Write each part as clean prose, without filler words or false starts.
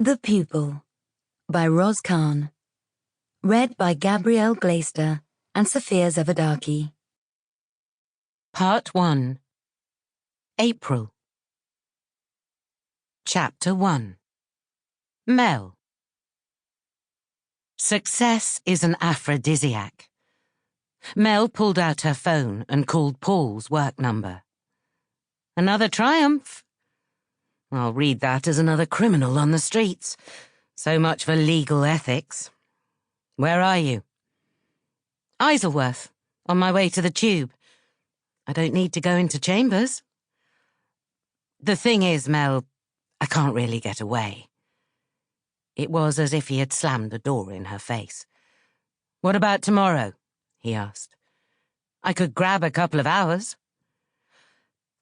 The Pupil by Ros Carne. Read by Gabrielle Glaister and Sofia Zervudachi. Part 1. April. Chapter 1. Mel. Success is an aphrodisiac. Mel pulled out her phone and called Paul's work number. Another triumph. I'll read that as another criminal on the streets. So much for legal ethics. Where are you? Isleworth, on my way to the tube. I don't need to go into chambers. The thing is, Mel, I can't really get away. It was as if he had slammed a door in her face. What about tomorrow? He asked. I could grab a couple of hours.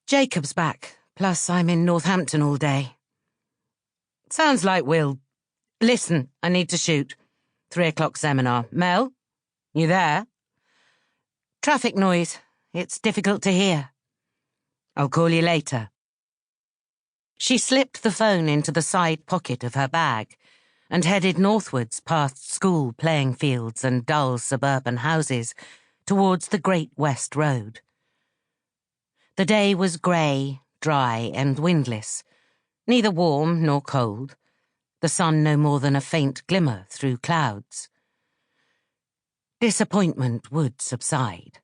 Jacob's back, plus I'm in Northampton all day. Sounds like we'll... Listen, I need to shoot. 3:00 seminar. Mel? You there? Traffic noise. It's difficult to hear. I'll call you later. She slipped the phone into the side pocket of her bag and headed northwards past school playing fields and dull suburban houses towards the Great West Road. The day was grey, dry and windless, neither warm nor cold, the sun no more than a faint glimmer through clouds. Disappointment would subside.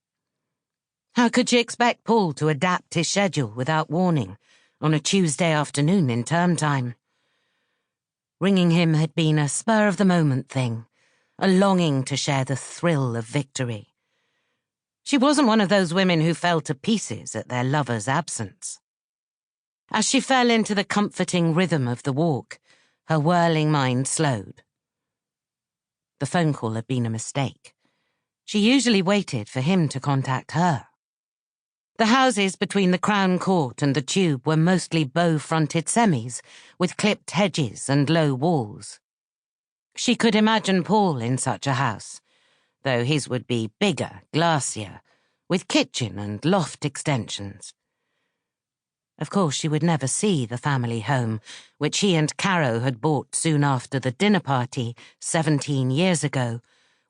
How could she expect Paul to adapt his schedule without warning on a Tuesday afternoon in term time? Ringing him had been a spur-of-the-moment thing, a longing to share the thrill of victory. She wasn't one of those women who fell to pieces at their lover's absence. As she fell into the comforting rhythm of the walk, her whirling mind slowed. The phone call had been a mistake. She usually waited for him to contact her. The houses between the Crown Court and the Tube were mostly bow-fronted semis, with clipped hedges and low walls. She could imagine Paul in such a house, though his would be bigger, glassier, with kitchen and loft extensions. Of course, she would never see the family home, which he and Caro had bought soon after the dinner party 17 years ago,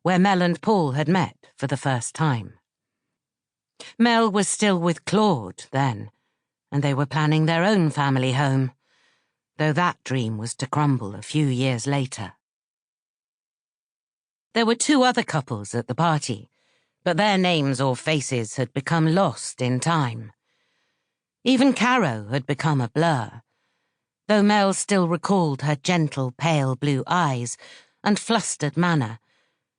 where Mel and Paul had met for the first time. Mel was still with Claude then, and they were planning their own family home, though that dream was to crumble a few years later. There were two other couples at the party, but their names or faces had become lost in time. Even Caro had become a blur, though Mel still recalled her gentle, pale blue eyes and flustered manner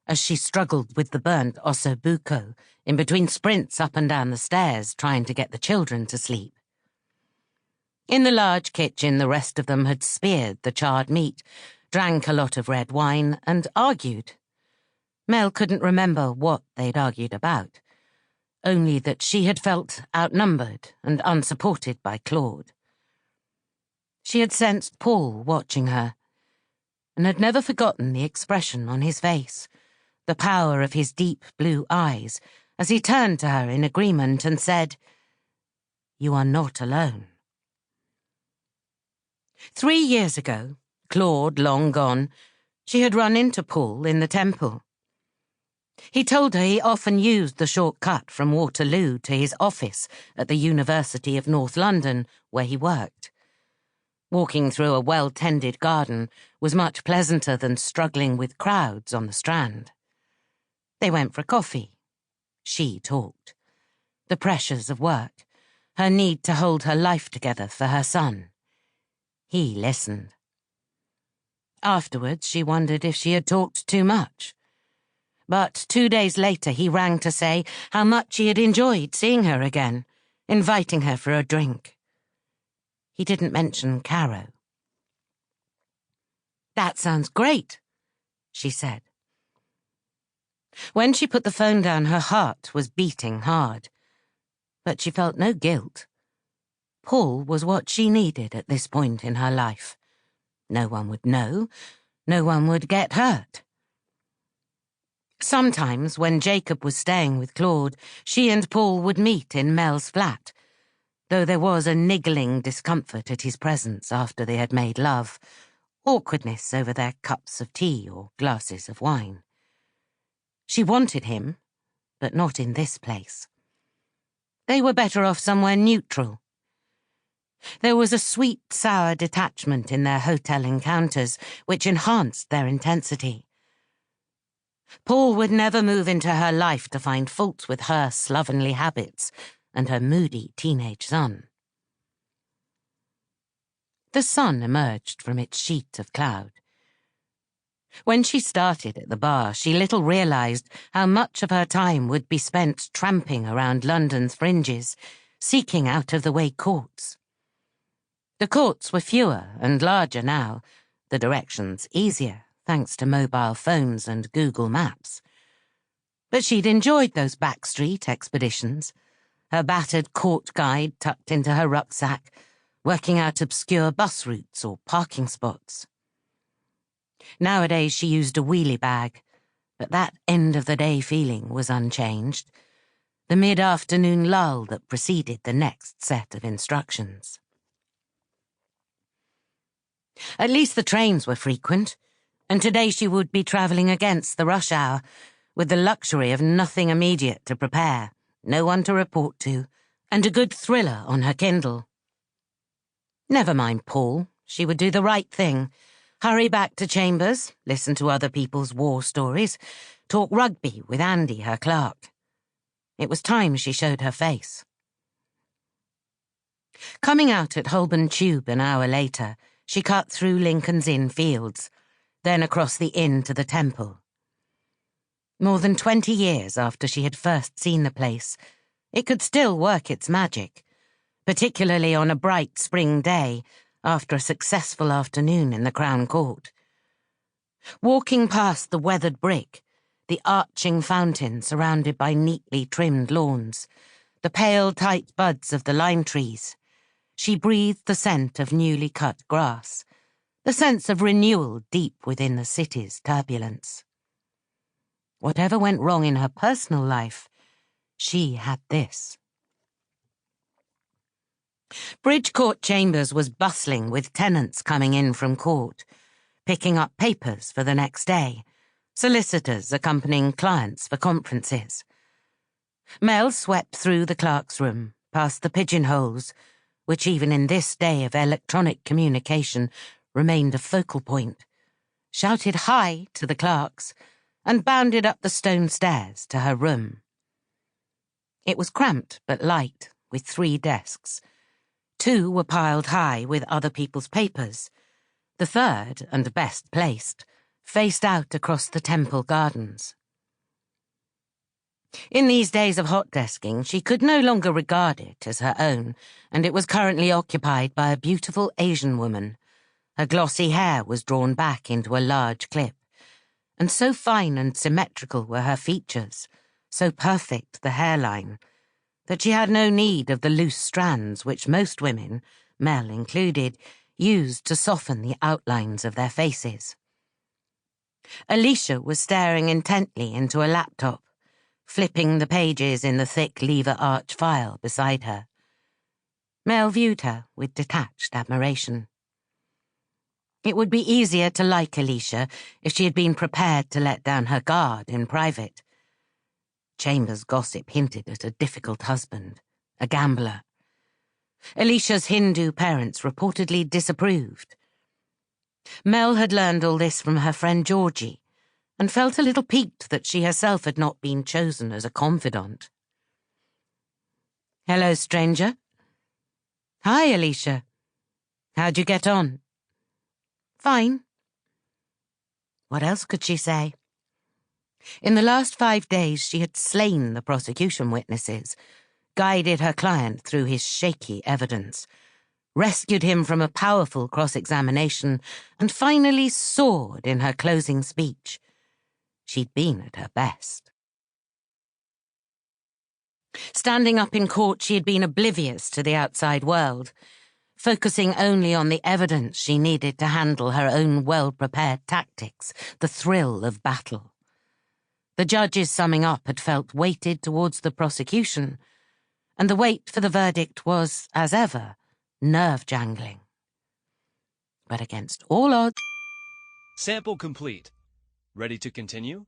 as she struggled with the burnt ossobuco in between sprints up and down the stairs trying to get the children to sleep. In the large kitchen, the rest of them had speared the charred meat, drank a lot of red wine, and argued. Mel couldn't remember what they'd argued about, only that she had felt outnumbered and unsupported by Claude. She had sensed Paul watching her, and had never forgotten the expression on his face, the power of his deep blue eyes, as he turned to her in agreement and said, "You are not alone." 3 years ago, Claude long gone, she had run into Paul in the temple. He told her he often used the short cut from Waterloo to his office at the University of North London, where he worked. Walking through a well-tended garden was much pleasanter than struggling with crowds on the Strand. They went for coffee. She talked. The pressures of work, her need to hold her life together for her son. He listened. Afterwards, she wondered if she had talked too much. But 2 days later he rang to say how much he had enjoyed seeing her again, inviting her for a drink. He didn't mention Caro. "That sounds great," she said. When she put the phone down, her heart was beating hard, but she felt no guilt. Paul was what she needed at this point in her life. No one would know, no one would get hurt. Sometimes, when Jacob was staying with Claude, she and Paul would meet in Mel's flat, though there was a niggling discomfort at his presence after they had made love, awkwardness over their cups of tea or glasses of wine. She wanted him, but not in this place. They were better off somewhere neutral. There was a sweet, sour detachment in their hotel encounters, which enhanced their intensity. Paul would never move into her life to find fault with her slovenly habits and her moody teenage son. The sun emerged from its sheet of cloud. When she started at the bar, she little realised how much of her time would be spent tramping around London's fringes, seeking out-of-the-way courts. The courts were fewer and larger now, the directions easier, thanks to mobile phones and Google Maps. But she'd enjoyed those backstreet expeditions, her battered court guide tucked into her rucksack, working out obscure bus routes or parking spots. Nowadays she used a wheelie bag, but that end-of-the-day feeling was unchanged, the mid-afternoon lull that preceded the next set of instructions. At least the trains were frequent, and today she would be travelling against the rush hour, with the luxury of nothing immediate to prepare, no one to report to, and a good thriller on her Kindle. Never mind Paul, she would do the right thing, hurry back to chambers, listen to other people's war stories, talk rugby with Andy, her clerk. It was time she showed her face. Coming out at Holborn Tube an hour later, she cut through Lincoln's Inn Fields, then across the inn to the Temple. More than 20 years after she had first seen the place, it could still work its magic, particularly on a bright spring day after a successful afternoon in the Crown Court. Walking past the weathered brick, the arching fountain surrounded by neatly trimmed lawns, the pale, tight buds of the lime trees, she breathed the scent of newly cut grass, the sense of renewal deep within the city's turbulence. Whatever went wrong in her personal life, she had this. Bridge Court Chambers was bustling with tenants coming in from court, picking up papers for the next day, solicitors accompanying clients for conferences. Mel swept through the clerk's room, past the pigeonholes, which even in this day of electronic communication remained a focal point, shouted hi to the clerks, and bounded up the stone stairs to her room. It was cramped but light, with 3 desks. 2 were piled high with other people's papers. The third, and best placed, faced out across the Temple Gardens. In these days of hot desking, she could no longer regard it as her own, and it was currently occupied by a beautiful Asian woman. Her glossy hair was drawn back into a large clip, and so fine and symmetrical were her features, so perfect the hairline, that she had no need of the loose strands which most women, Mel included, used to soften the outlines of their faces. Alicia was staring intently into a laptop, flipping the pages in the thick lever arch file beside her. Mel viewed her with detached admiration. It would be easier to like Alicia if she had been prepared to let down her guard in private. Chambers' gossip hinted at a difficult husband, a gambler. Alicia's Hindu parents reportedly disapproved. Mel had learned all this from her friend Georgie, and felt a little piqued that she herself had not been chosen as a confidant. "Hello, stranger." "Hi, Alicia. How'd you get on?" "Fine." What else could she say? In the last 5 days she had slain the prosecution witnesses, guided her client through his shaky evidence, rescued him from a powerful cross-examination, and finally soared in her closing speech. She'd been at her best. Standing up in court, she had been oblivious to the outside world, focusing only on the evidence she needed to handle her own well-prepared tactics, the thrill of battle. The judge's summing up had felt weighted towards the prosecution, and the wait for the verdict was, as ever, nerve-jangling. But against all odds, Sample complete. Ready to continue?